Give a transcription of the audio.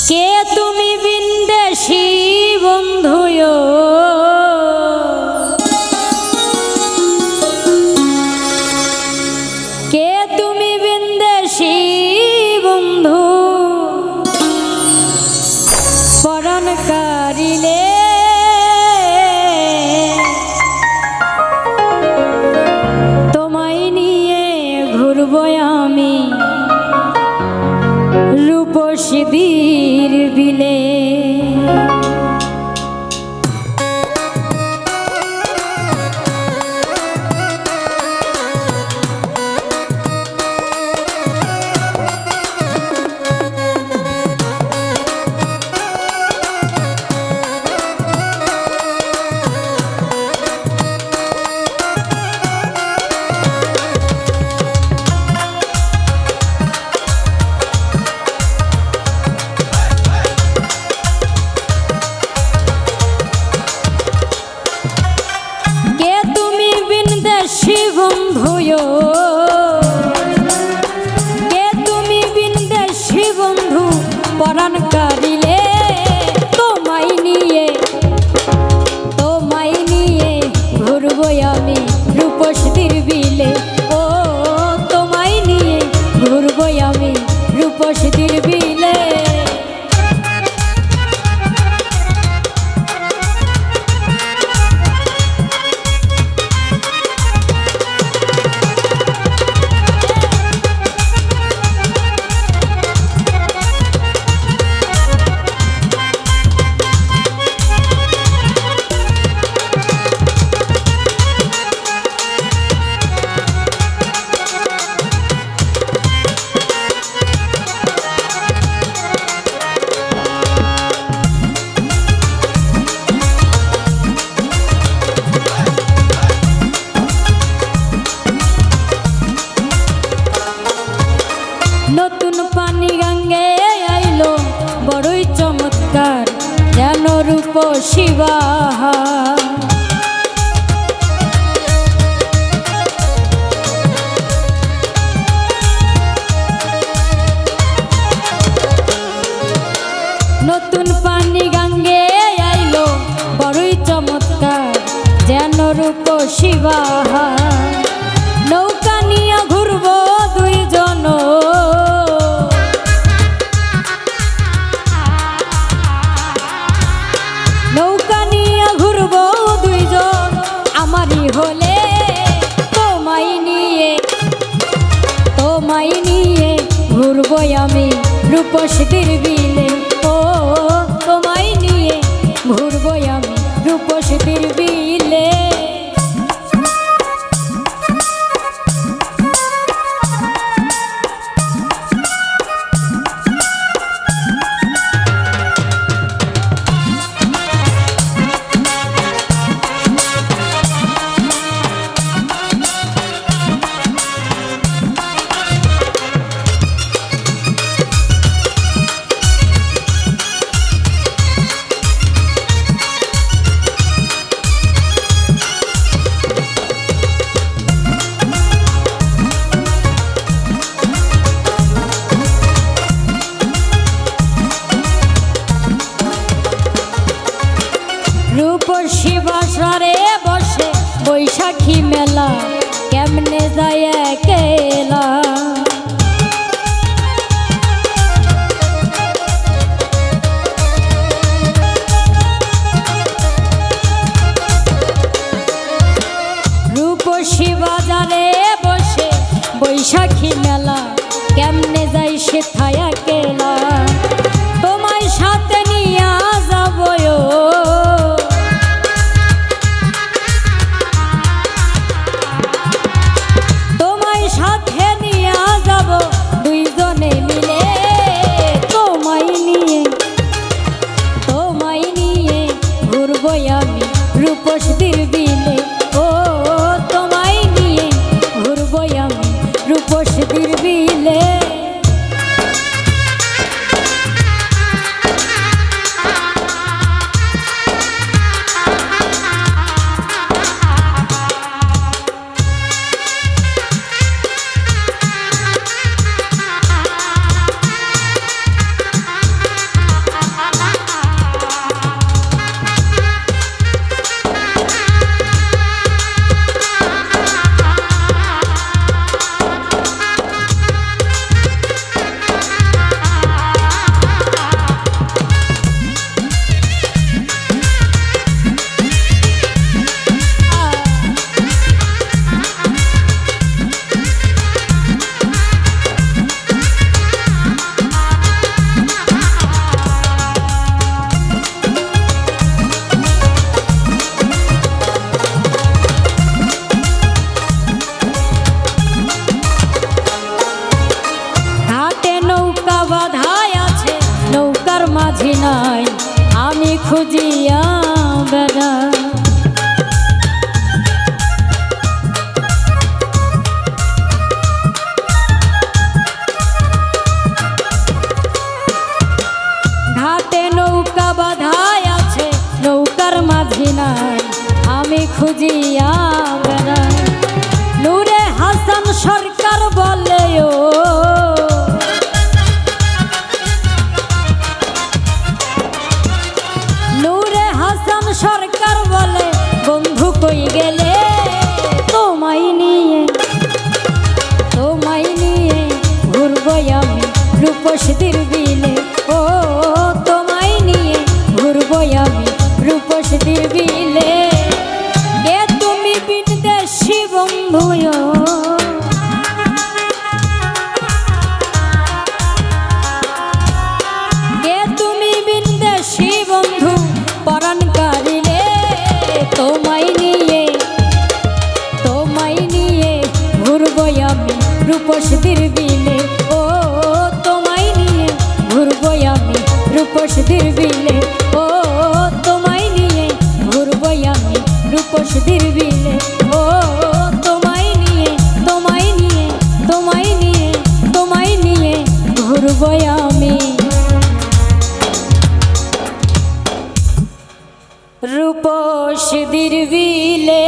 কে তুমি বিন্দেশী বন্ধুয়, কে তুমি বিন্দেশী বন্ধু পরাণ কারিলে তোমায় নিয়ে ঘুরব আমি রূপসীদের বিলে। কে তুমি বিন্দেশী বন্ধু পরাণ কারিলে তোমায় নিয়ে ঘুরব আমি রূপসীদের বিলে। ও তোমায় নিয়ে ঘুরব আমি রূপসীদের বিলে। নতুন পানি গঙ্গে আইলো বড়ই চমৎকার যেন রূপসী বাহার। নতুন পানি গঙ্গে আইলো বড়ই চমৎকার যেন রূপসী বাহার। নৌকা নিয়ে ঘুরবো দুইজন, নৌকা নিয়ে ঘুরবো দুইজন আমারই হলে তোমায় নিয়ে ঘুরবো আমি রূপসীদের বিলে। ও তোমায় নিয়ে ঘুরবো আমি রূপসীদের বিলে। রূপসী বাসারে বসে বৈশাখী মেলা কেমনে যায় একেলা। রূপসী বাজারে বসে বৈশাখী মেলা কেমনে যায় সে থায়া কেলা। তোমায় সাথে নিয়ে যাবো, তোমায় সাথে নিয়ে যাব দুইজনে মিলে। তোমায় নিয়ে ঘুরবো আমি রূপসীদের বিলে। ও তোমায় নিয়ে ঘুরবো আমি রূপসীদের বিলে। নৌকা বাধায় আছে নৌকার মাঝি নাই আমি খুঁজিয়া বেড়াই নূরে হাসান সরকার বলে ও নূরে হাসান সরকার বলে বন্ধু কই গেলে তোমায় নিয়ে ঘুরবো আমি রূপসীর বিলে ও তোমায় নিয়ে ঘুরবো আমি রূপসীর বিলে কে তুমি বিদেশি বন্ধু কে তুমি বিদেশি বন্ধু পরাণ কারিলে তোমায় নিয়ে ঘুরবো আমি রূপসীর বিলে ও তোমায় নিয়ে ঘুরবো আমি রূপসীর বিলে ও তোমায় নিয়ে ঘুরবো আমি রূপসীর বিলে ও তোমায় নিয়ে ঘুরবো আমি রূপসীর বিলে।